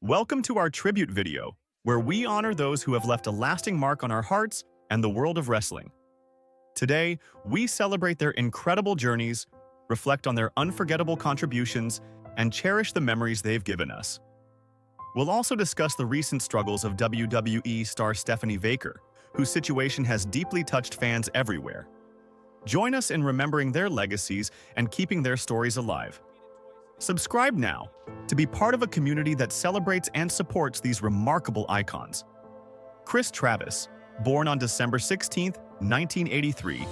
Welcome to our tribute video, where we honor those who have left a lasting mark on our hearts and the world of wrestling. Today, we celebrate their incredible journeys, reflect on their unforgettable contributions, and cherish the memories they've given us. We'll also discuss the recent struggles of WWE star Stephanie Baker, whose situation has deeply touched fans everywhere. Join us in remembering their legacies and keeping their stories alive. Subscribe now to be part of a community that celebrates and supports these remarkable icons. Kris Travis, born on December 16, 1983,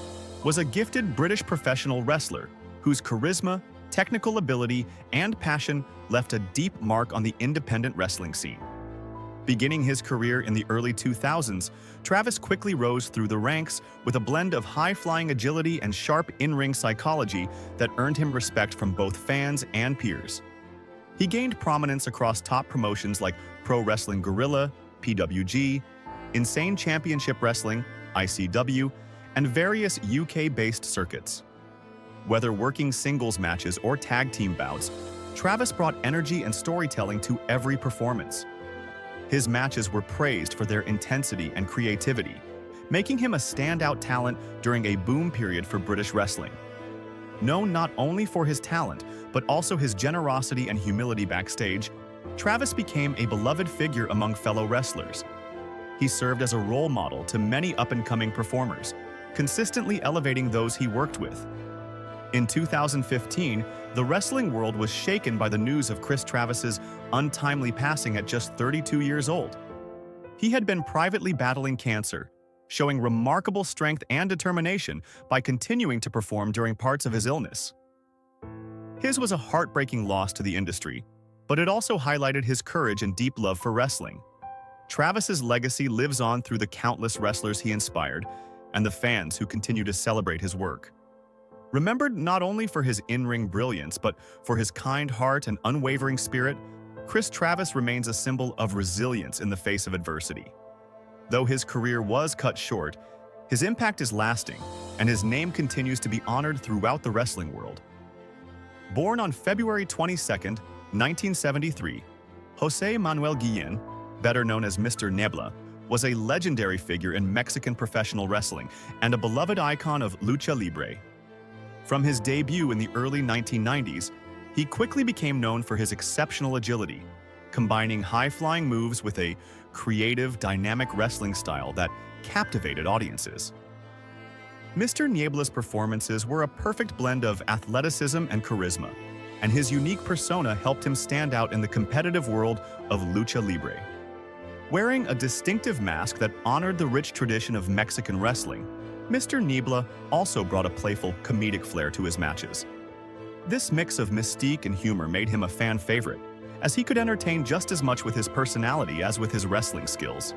was a gifted British professional wrestler whose charisma, technical ability, and passion left a deep mark on the independent wrestling scene. Beginning his career in the early 2000s, Travis quickly rose through the ranks with a blend of high-flying agility and sharp in-ring psychology that earned him respect from both fans and peers. He gained prominence across top promotions like Pro Wrestling Guerrilla, PWG, Insane Championship Wrestling, ICW, and various UK-based circuits. Whether working singles matches or tag team bouts, Travis brought energy and storytelling to every performance. His matches were praised for their intensity and creativity, making him a standout talent during a boom period for British wrestling. Known not only for his talent, but also his generosity and humility backstage, Travis became a beloved figure among fellow wrestlers. He served as a role model to many up-and-coming performers, consistently elevating those he worked with. In 2015, the wrestling world was shaken by the news of Kris Travis's untimely passing at just 32 years old. He had been privately battling cancer, showing remarkable strength and determination by continuing to perform during parts of his illness. His was a heartbreaking loss to the industry, but it also highlighted his courage and deep love for wrestling. Travis's legacy lives on through the countless wrestlers he inspired and the fans who continue to celebrate his work. Remembered not only for his in-ring brilliance, but for his kind heart and unwavering spirit, Kris Travis remains a symbol of resilience in the face of adversity. Though his career was cut short, his impact is lasting, and his name continues to be honored throughout the wrestling world. Born on February 22, 1973, José Manuel Guillén, better known as Mr. Niebla, was a legendary figure in Mexican professional wrestling and a beloved icon of lucha libre. From his debut in the early 1990s, he quickly became known for his exceptional agility, combining high-flying moves with a creative, dynamic wrestling style that captivated audiences. Mr. Niebla's performances were a perfect blend of athleticism and charisma, and his unique persona helped him stand out in the competitive world of lucha libre. Wearing a distinctive mask that honored the rich tradition of Mexican wrestling, Mr. Niebla also brought a playful, comedic flair to his matches. This mix of mystique and humor made him a fan favorite, as he could entertain just as much with his personality as with his wrestling skills.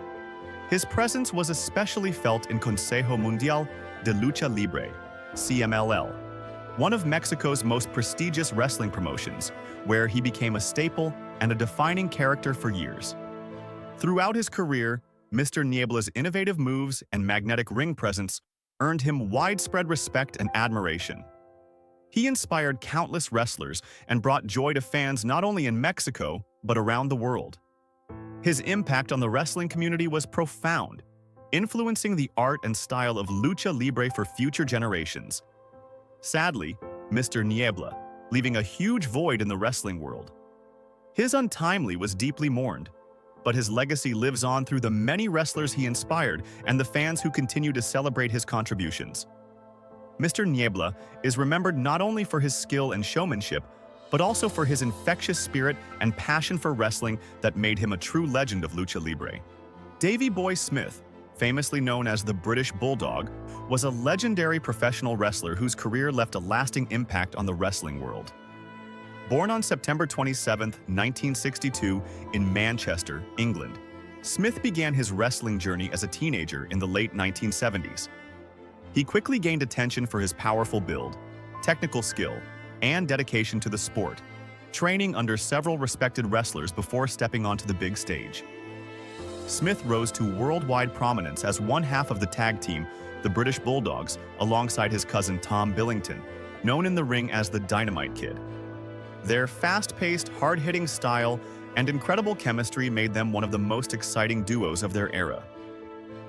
His presence was especially felt in Consejo Mundial de Lucha Libre, CMLL, one of Mexico's most prestigious wrestling promotions, where he became a staple and a defining character for years. Throughout his career, Mr. Niebla's innovative moves and magnetic ring presence earned him widespread respect and admiration. He inspired countless wrestlers and brought joy to fans not only in Mexico, but around the world. His impact on the wrestling community was profound, influencing the art and style of lucha libre for future generations. Sadly, Mr. Niebla, leaving a huge void in the wrestling world. His untimely was deeply mourned, but his legacy lives on through the many wrestlers he inspired and the fans who continue to celebrate his contributions. Mr. Niebla is remembered not only for his skill and showmanship, but also for his infectious spirit and passion for wrestling that made him a true legend of lucha libre. Davey Boy Smith, famously known as the British Bulldog, was a legendary professional wrestler whose career left a lasting impact on the wrestling world. Born on September 27, 1962, in Manchester, England, Smith began his wrestling journey as a teenager in the late 1970s. He quickly gained attention for his powerful build, technical skill, and dedication to the sport, training under several respected wrestlers before stepping onto the big stage. Smith rose to worldwide prominence as one half of the tag team, the British Bulldogs, alongside his cousin Tom Billington, known in the ring as the Dynamite Kid. Their fast-paced, hard-hitting style and incredible chemistry made them one of the most exciting duos of their era.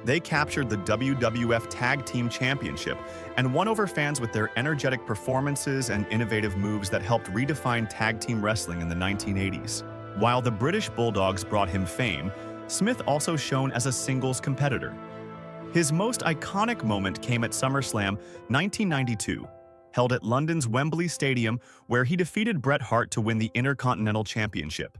They captured the WWF Tag Team Championship and won over fans with their energetic performances and innovative moves that helped redefine tag team wrestling in the 1980s. While the British Bulldogs brought him fame, Smith also shone as a singles competitor. His most iconic moment came at SummerSlam 1992, held at London's Wembley Stadium, where he defeated Bret Hart to win the Intercontinental Championship.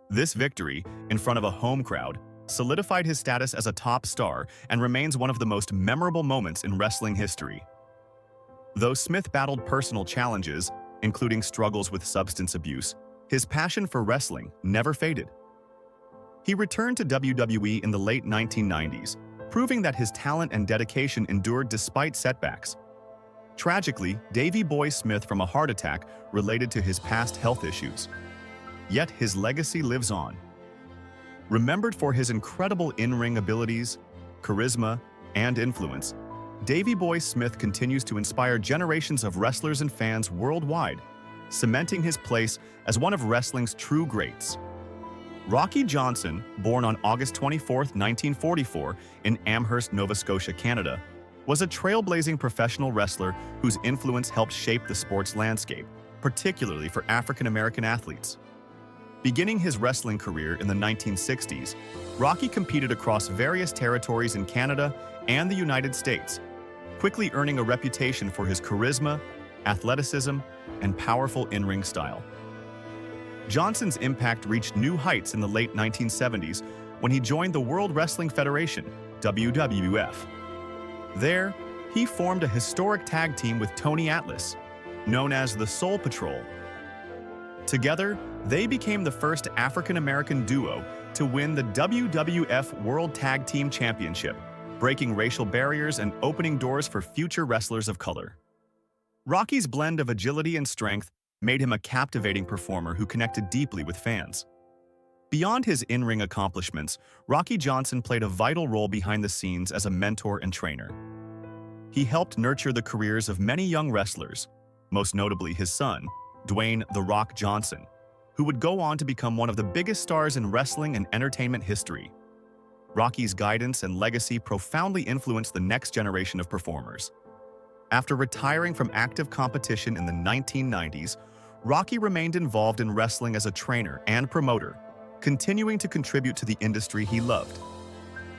This victory, in front of a home crowd, solidified his status as a top star and remains one of the most memorable moments in wrestling history. Though Smith battled personal challenges, including struggles with substance abuse, his passion for wrestling never faded. He returned to WWE in the late 1990s, proving that his talent and dedication endured despite setbacks. Tragically, Davey Boy Smith from a heart attack related to his past health issues. Yet his legacy lives on. Remembered for his incredible in-ring abilities, charisma, and influence, Davey Boy Smith continues to inspire generations of wrestlers and fans worldwide, cementing his place as one of wrestling's true greats. Rocky Johnson, born on August 24, 1944, in Amherst, Nova Scotia, Canada, was a trailblazing professional wrestler whose influence helped shape the sports landscape, particularly for African-American athletes. Beginning his wrestling career in the 1960s, Rocky competed across various territories in Canada and the United States, quickly earning a reputation for his charisma, athleticism, and powerful in-ring style. Johnson's impact reached new heights in the late 1970s when he joined the World Wrestling Federation, WWF. There, he formed a historic tag team with Tony Atlas, known as the Soul Patrol. Together, they became the first African-American duo to win the WWF World Tag Team Championship, breaking racial barriers and opening doors for future wrestlers of color. Rocky's blend of agility and strength made him a captivating performer who connected deeply with fans. Beyond his in-ring accomplishments, Rocky Johnson played a vital role behind the scenes as a mentor and trainer. He helped nurture the careers of many young wrestlers, most notably his son, Dwayne "The Rock" Johnson, who would go on to become one of the biggest stars in wrestling and entertainment history. Rocky's guidance and legacy profoundly influenced the next generation of performers. After retiring from active competition in the 1990s, Rocky remained involved in wrestling as a trainer and promoter, continuing to contribute to the industry he loved.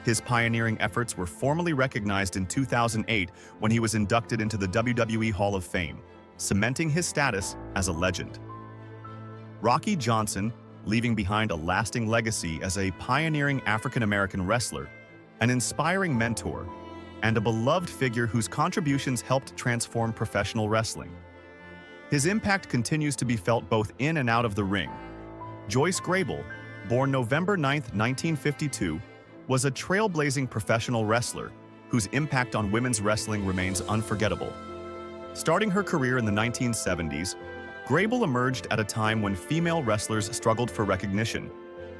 His pioneering efforts were formally recognized in 2008 when he was inducted into the WWE Hall of Fame, cementing his status as a legend. Rocky Johnson, leaving behind a lasting legacy as a pioneering African-American wrestler, an inspiring mentor, and a beloved figure whose contributions helped transform professional wrestling. His impact continues to be felt both in and out of the ring. Joyce Grable, born November 9, 1952, was a trailblazing professional wrestler whose impact on women's wrestling remains unforgettable. Starting her career in the 1970s, Grable emerged at a time when female wrestlers struggled for recognition,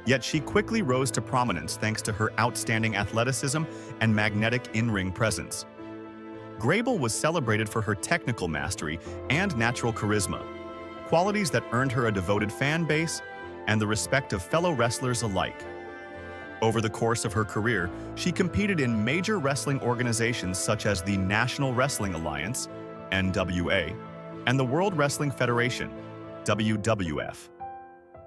yet she quickly rose to prominence thanks to her outstanding athleticism and magnetic in-ring presence. Grable was celebrated for her technical mastery and natural charisma, qualities that earned her a devoted fan base and the respect of fellow wrestlers alike. Over the course of her career, she competed in major wrestling organizations such as the National Wrestling Alliance, NWA, and the World Wrestling Federation, WWF.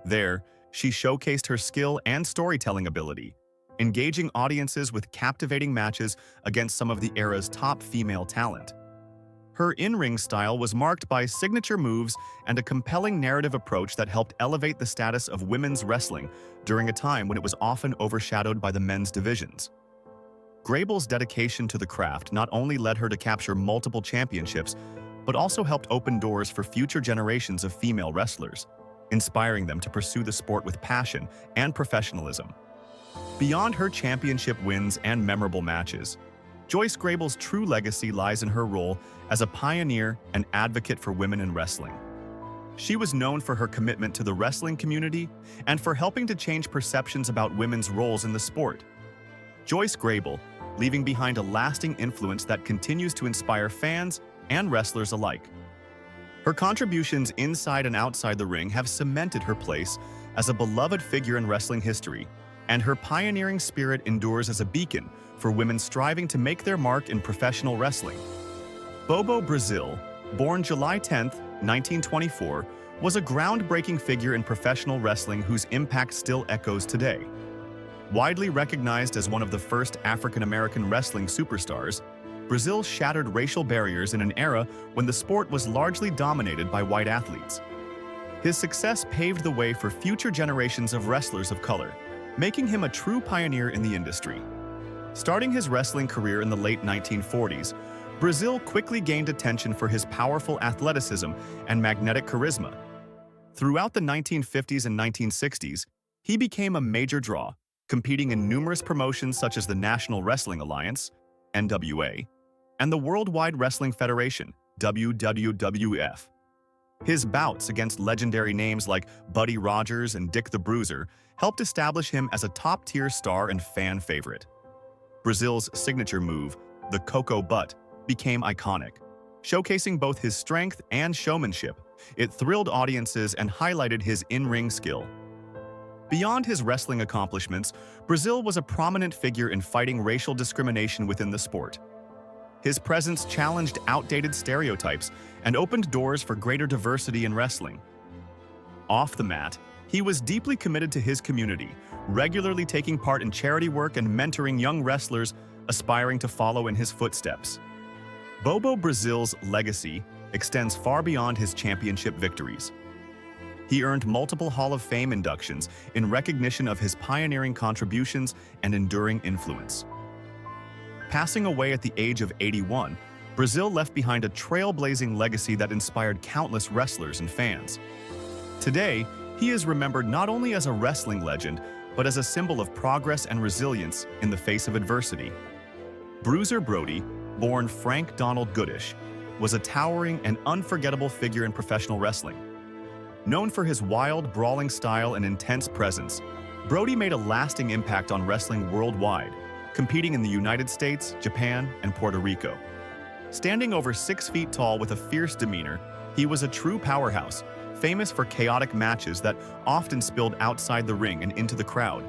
There, she showcased her skill and storytelling ability, engaging audiences with captivating matches against some of the era's top female talent. Her in-ring style was marked by signature moves and a compelling narrative approach that helped elevate the status of women's wrestling during a time when it was often overshadowed by the men's divisions. Grable's dedication to the craft not only led her to capture multiple championships, but also helped open doors for future generations of female wrestlers, inspiring them to pursue the sport with passion and professionalism. Beyond her championship wins and memorable matches, Joyce Grable's true legacy lies in her role as a pioneer and advocate for women in wrestling. She was known for her commitment to the wrestling community and for helping to change perceptions about women's roles in the sport. Joyce Grable, leaving behind a lasting influence that continues to inspire fans and wrestlers alike. Her contributions inside and outside the ring have cemented her place as a beloved figure in wrestling history, and her pioneering spirit endures as a beacon for women striving to make their mark in professional wrestling. Bobo Brazil, born July 10, 1924, was a groundbreaking figure in professional wrestling whose impact still echoes today. Widely recognized as one of the first African-American wrestling superstars, Brazil shattered racial barriers in an era when the sport was largely dominated by white athletes. His success paved the way for future generations of wrestlers of color, making him a true pioneer in the industry. Starting his wrestling career in the late 1940s, Brazil quickly gained attention for his powerful athleticism and magnetic charisma. Throughout the 1950s and 1960s, he became a major draw, competing in numerous promotions such as the National Wrestling Alliance, NWA, and the Worldwide Wrestling Federation, WWF. His bouts against legendary names like Buddy Rogers and Dick the Bruiser helped establish him as a top-tier star and fan favorite. Brazil's signature move, the Coco Butt, became iconic. Showcasing both his strength and showmanship, it thrilled audiences and highlighted his in-ring skill. Beyond his wrestling accomplishments, Brazil was a prominent figure in fighting racial discrimination within the sport. His presence challenged outdated stereotypes and opened doors for greater diversity in wrestling. Off the mat, he was deeply committed to his community, regularly taking part in charity work and mentoring young wrestlers aspiring to follow in his footsteps. Bobo Brazil's legacy extends far beyond his championship victories. He earned multiple Hall of Fame inductions in recognition of his pioneering contributions and enduring influence. Passing away at the age of 81, Brazil left behind a trailblazing legacy that inspired countless wrestlers and fans. Today, he is remembered not only as a wrestling legend, but as a symbol of progress and resilience in the face of adversity. Bruiser Brody, born Frank Donald Goodish, was a towering and unforgettable figure in professional wrestling. Known for his wild, brawling style and intense presence, Brody made a lasting impact on wrestling worldwide, competing in the United States, Japan, and Puerto Rico. Standing over 6 feet tall with a fierce demeanor, he was a true powerhouse, famous for chaotic matches that often spilled outside the ring and into the crowd.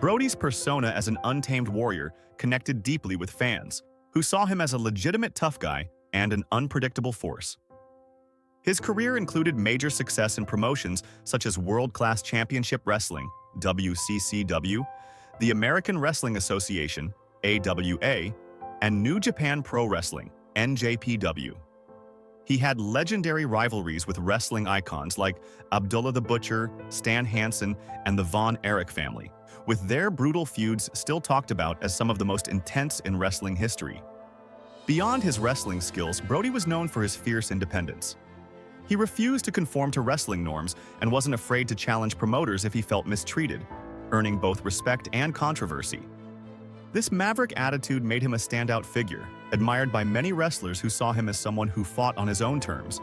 Brody's persona as an untamed warrior connected deeply with fans, who saw him as a legitimate tough guy and an unpredictable force. His career included major success in promotions such as World Class Championship Wrestling, WCCW, the American Wrestling Association, AWA, and New Japan Pro Wrestling, NJPW. He had legendary rivalries with wrestling icons like Abdullah the Butcher, Stan Hansen, and the Von Erich family, with their brutal feuds still talked about as some of the most intense in wrestling history. Beyond his wrestling skills, Brody was known for his fierce independence. He refused to conform to wrestling norms and wasn't afraid to challenge promoters if he felt mistreated, earning both respect and controversy. This maverick attitude made him a standout figure, admired by many wrestlers who saw him as someone who fought on his own terms.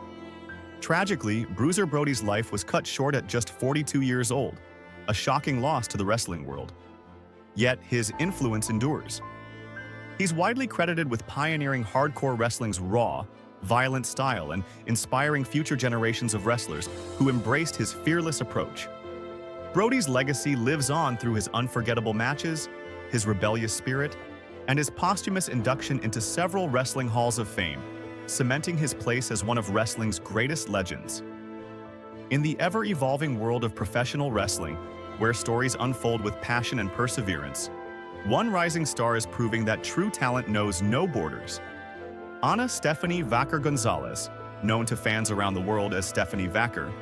Tragically, Bruiser Brody's life was cut short at just 42 years old, a shocking loss to the wrestling world. Yet his influence endures. He's widely credited with pioneering hardcore wrestling's raw, violent style and inspiring future generations of wrestlers who embraced his fearless approach. Brody's legacy lives on through his unforgettable matches, his rebellious spirit, and his posthumous induction into several wrestling halls of fame, cementing his place as one of wrestling's greatest legends. In the ever-evolving world of professional wrestling, where stories unfold with passion and perseverance, one rising star is proving that true talent knows no borders. Ana Stephanie Vaquer Gonzalez, known to fans around the world as Stephanie Vaquer,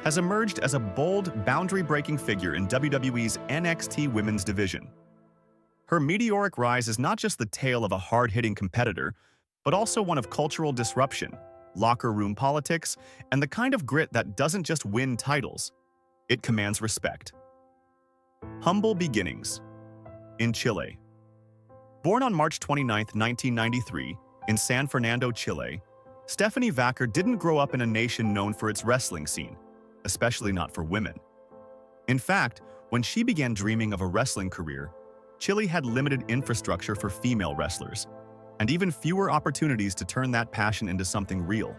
has emerged as a bold, boundary-breaking figure in WWE's NXT Women's Division. Her meteoric rise is not just the tale of a hard-hitting competitor, but also one of cultural disruption, locker room politics, and the kind of grit that doesn't just win titles. It commands respect. Humble beginnings. In Chile. Born on March 29, 1993, in San Fernando, Chile, Stephanie Vaquer didn't grow up in a nation known for its wrestling scene, especially not for women. In fact, when she began dreaming of a wrestling career, Chile had limited infrastructure for female wrestlers, and even fewer opportunities to turn that passion into something real.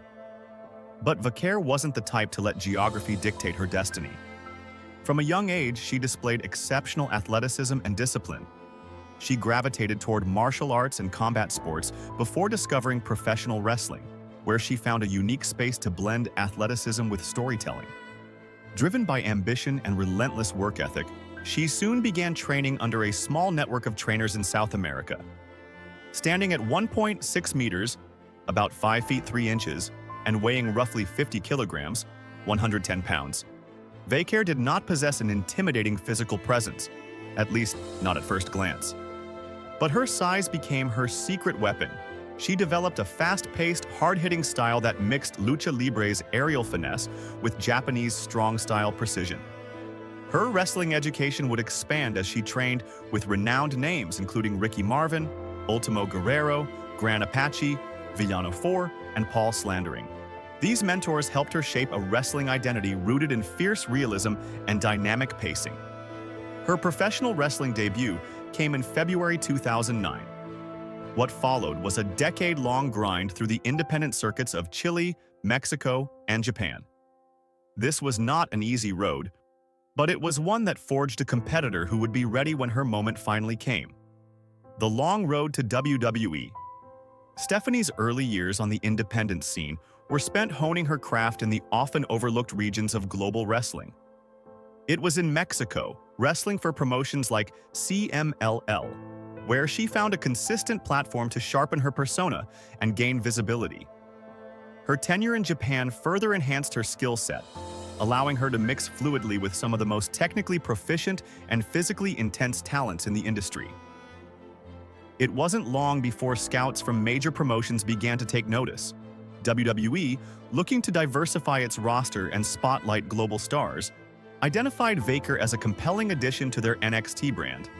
But Vaquer wasn't the type to let geography dictate her destiny. From a young age, she displayed exceptional athleticism and discipline. She gravitated toward martial arts and combat sports before discovering professional wrestling, where she found a unique space to blend athleticism with storytelling. Driven by ambition and relentless work ethic, she soon began training under a small network of trainers in South America. Standing at 1.6 meters, about 5 feet 3 inches, and weighing roughly 50 kilograms, 110 pounds, Vaker did not possess an intimidating physical presence, at least not at first glance. But her size became her secret weapon. She developed a fast-paced, hard-hitting style that mixed lucha libre's aerial finesse with Japanese strong-style precision. Her wrestling education would expand as she trained with renowned names including Ricky Marvin, Ultimo Guerrero, Gran Apache, Villano IV, and Paul Slandering. These mentors helped her shape a wrestling identity rooted in fierce realism and dynamic pacing. Her professional wrestling debut came in February 2009. What followed was a decade-long grind through the independent circuits of Chile, Mexico, and Japan. This was not an easy road, but it was one that forged a competitor who would be ready when her moment finally came. The long road to WWE. Stephanie's early years on the independent scene were spent honing her craft in the often overlooked regions of global wrestling. It was in Mexico, wrestling for promotions like CMLL, where she found a consistent platform to sharpen her persona and gain visibility. Her tenure in Japan further enhanced her skill set, allowing her to mix fluidly with some of the most technically proficient and physically intense talents in the industry. It wasn't long before scouts from major promotions began to take notice. WWE, looking to diversify its roster and spotlight global stars, identified Vaker as a compelling addition to their NXT brand.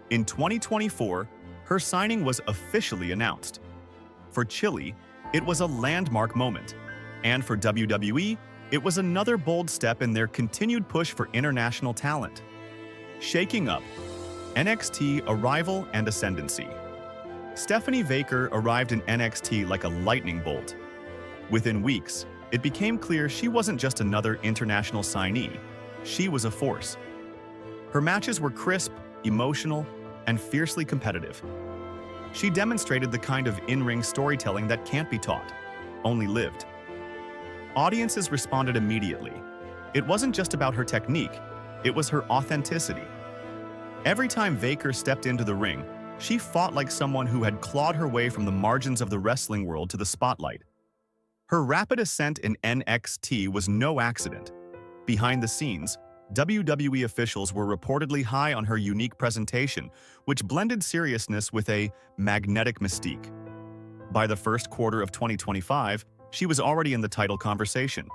In 2024, her signing was officially announced. For Chile, it was a landmark moment, and for WWE, it was another bold step in their continued push for international talent. Shaking up, NXT arrival and ascendancy. Stephanie Vaker arrived in NXT like a lightning bolt. Within weeks, it became clear she wasn't just another international signee, she was a force. Her matches were crisp, emotional, and fiercely competitive. She demonstrated the kind of in-ring storytelling that can't be taught, only lived. Audiences responded immediately. It wasn't just about her technique, it was her authenticity. Every time Vaker stepped into the ring, she fought like someone who had clawed her way from the margins of the wrestling world to the spotlight. Her rapid ascent in NXT was no accident. Behind the scenes, WWE officials were reportedly high on her unique presentation, which blended seriousness with a magnetic mystique. By the first quarter of 2025, she was already in the title conversation.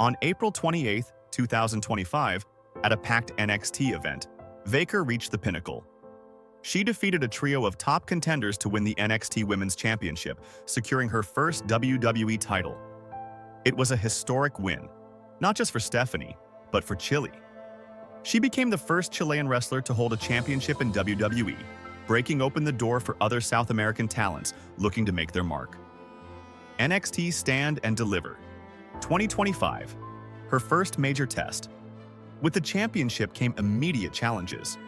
On April 28, 2025, at a packed NXT event, Vaker reached the pinnacle. She defeated a trio of top contenders to win the NXT Women's Championship, securing her first WWE title. It was a historic win, not just for Stephanie, but for Chile. She became the first Chilean wrestler to hold a championship in WWE, breaking open the door for other South American talents looking to make their mark. NXT Stand and Deliver 2025, her first major test. With the championship came immediate challenges.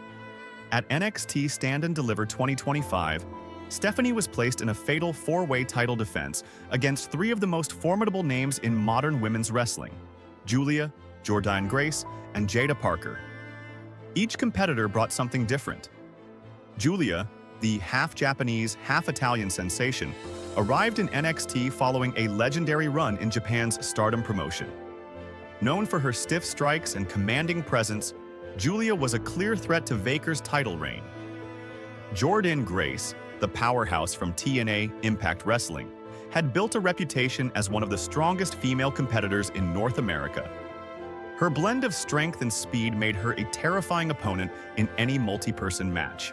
At NXT Stand and Deliver 2025, Stephanie was placed in a fatal four-way title defense against three of the most formidable names in modern women's wrestling: Julia, Jordynne Grace, and Jada Parker. Each competitor brought something different. Julia, the half-Japanese, half-Italian sensation, arrived in NXT following a legendary run in Japan's Stardom promotion. Known for her stiff strikes and commanding presence, Julia was a clear threat to Vaker's title reign. Jordynne Grace, the powerhouse from TNA Impact Wrestling, had built a reputation as one of the strongest female competitors in North America. Her blend of strength and speed made her a terrifying opponent in any multi-person match.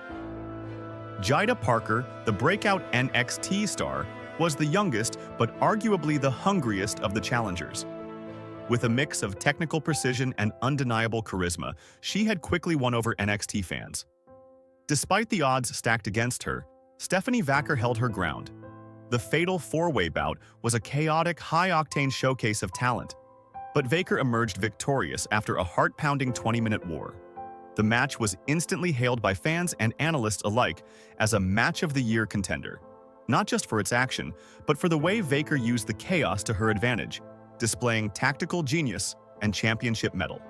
Jada Parker, the breakout NXT star, was the youngest but arguably the hungriest of the challengers. With a mix of technical precision and undeniable charisma, she had quickly won over NXT fans. Despite the odds stacked against her, Stephanie Vaker held her ground. The fatal four-way bout was a chaotic, high-octane showcase of talent. But Vaker emerged victorious after a heart-pounding 20-minute war. The match was instantly hailed by fans and analysts alike as a match-of-the-year contender, not just for its action, but for the way Vaker used the chaos to her advantage, displaying tactical genius and championship mettle.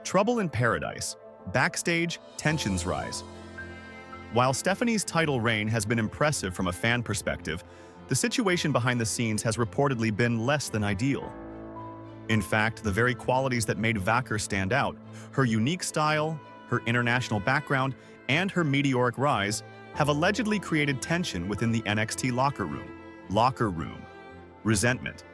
Trouble in Paradise. Backstage, tensions rise. While Stephanie's title reign has been impressive from a fan perspective, the situation behind the scenes has reportedly been less than ideal. In fact, the very qualities that made Vaker stand out, her unique style, her international background, and her meteoric rise, have allegedly created tension within the NXT locker room. Resentment.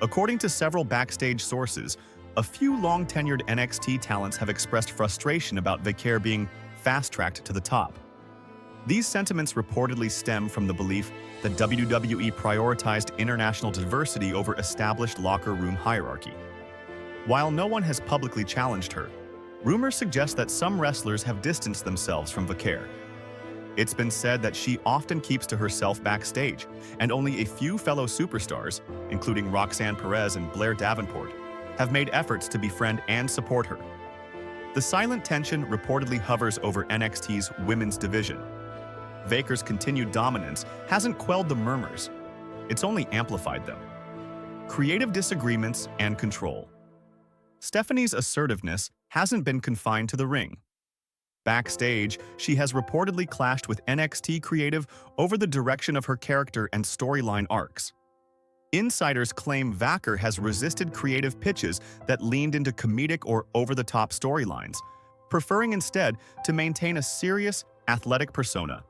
According to several backstage sources, a few long-tenured NXT talents have expressed frustration about Vaker being fast-tracked to the top. These sentiments reportedly stem from the belief that WWE prioritized international diversity over established locker room hierarchy. While no one has publicly challenged her, rumors suggest that some wrestlers have distanced themselves from Vaker. It's been said that she often keeps to herself backstage, and only a few fellow superstars, including Roxanne Perez and Blair Davenport, have made efforts to befriend and support her. The silent tension reportedly hovers over NXT's women's division. Vaker's continued dominance hasn't quelled the murmurs, it's only amplified them. Creative disagreements and control. Stephanie's assertiveness hasn't been confined to the ring. Backstage, she has reportedly clashed with NXT creative over the direction of her character and storyline arcs. Insiders claim Vaker has resisted creative pitches that leaned into comedic or over-the-top storylines, preferring instead to maintain a serious, athletic persona.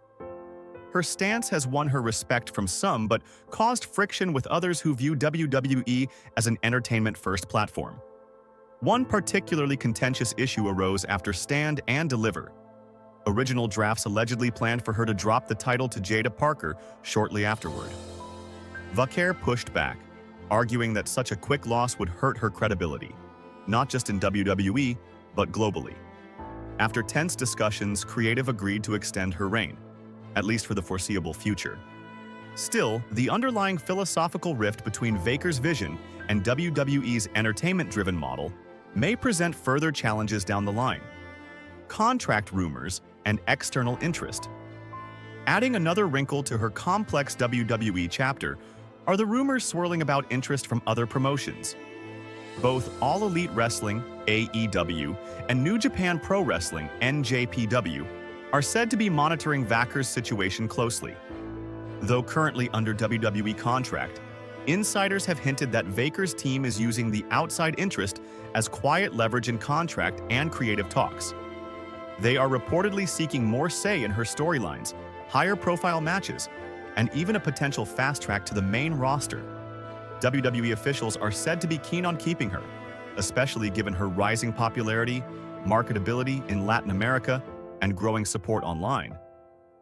Her stance has won her respect from some but caused friction with others who view WWE as an entertainment-first platform. One particularly contentious issue arose after Stand and Deliver. Original drafts allegedly planned for her to drop the title to Jada Parker shortly afterward. Vaker pushed back, arguing that such a quick loss would hurt her credibility, not just in WWE, but globally. After tense discussions, creative agreed to extend her reign, at least for the foreseeable future. Still, the underlying philosophical rift between Vaker's vision and WWE's entertainment-driven model may present further challenges down the line. Contract rumors and external interest. Adding another wrinkle to her complex WWE chapter are the rumors swirling about interest from other promotions. Both All Elite Wrestling, AEW, and New Japan Pro Wrestling, NJPW, are said to be monitoring Vaker's situation closely. Though currently under WWE contract, insiders have hinted that Vaker's team is using the outside interest as quiet leverage in contract and creative talks. They are reportedly seeking more say in her storylines, higher profile matches, and even a potential fast track to the main roster. WWE officials are said to be keen on keeping her, especially given her rising popularity, marketability in Latin America, and growing support online.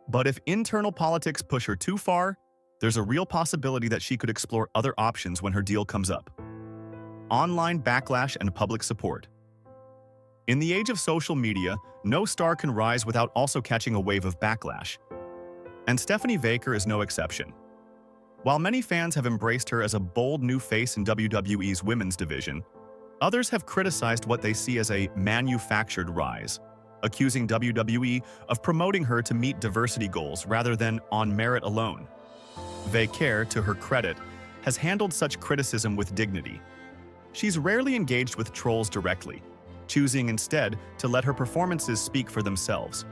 But if internal politics push her too far, there's a real possibility that she could explore other options when her deal comes up. Online backlash and public support. In the age of social media, no star can rise without also catching a wave of backlash. And Stephanie Vaker is no exception. While many fans have embraced her as a bold new face in WWE's women's division, others have criticized what they see as a manufactured rise, accusing WWE of promoting her to meet diversity goals rather than on merit alone. Vaker, to her credit, has handled such criticism with dignity. She's rarely engaged with trolls directly, choosing instead to let her performances speak for themselves.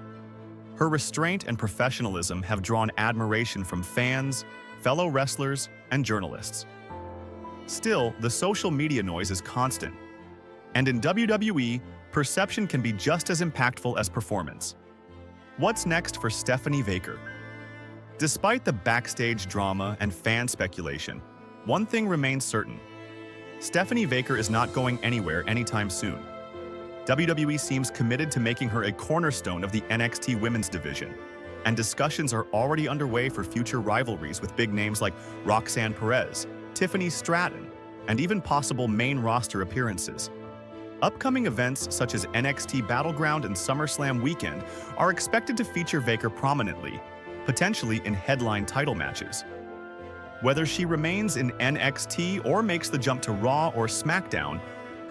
Her restraint and professionalism have drawn admiration from fans, fellow wrestlers, and journalists. Still, the social media noise is constant, and in WWE, perception can be just as impactful as performance. What's next for Stephanie Vaker? Despite the backstage drama and fan speculation, one thing remains certain. Stephanie Vaker is not going anywhere anytime soon. WWE seems committed to making her a cornerstone of the NXT women's division, and discussions are already underway for future rivalries with big names like Roxanne Perez, Tiffany Stratton, and even possible main roster appearances. Upcoming events such as NXT Battleground and SummerSlam weekend are expected to feature Vaker prominently, potentially in headline title matches. Whether she remains in NXT or makes the jump to Raw or SmackDown,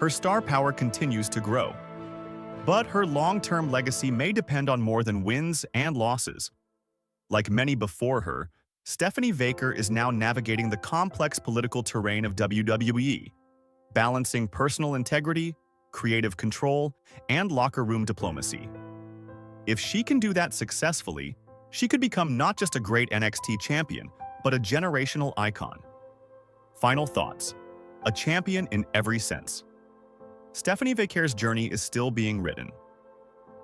her star power continues to grow. But her long-term legacy may depend on more than wins and losses. Like many before her, Stephanie Baker is now navigating the complex political terrain of WWE, balancing personal integrity, creative control, and locker room diplomacy. If she can do that successfully, she could become not just a great NXT champion, but a generational icon. Final thoughts. A champion in every sense. Stephanie Baker's journey is still being written.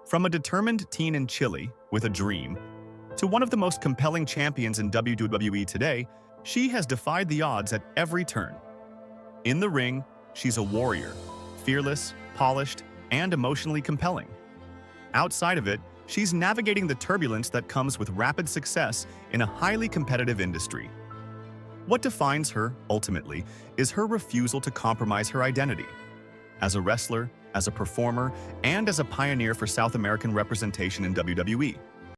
From a determined teen in Chile with a dream, to one of the most compelling champions in WWE today, she has defied the odds at every turn. In the ring, she's a warrior, fearless, polished, and emotionally compelling. Outside of it, she's navigating the turbulence that comes with rapid success in a highly competitive industry. What defines her, ultimately, is her refusal to compromise her identity. As a wrestler, as a performer, and as a pioneer for South American representation in WWE.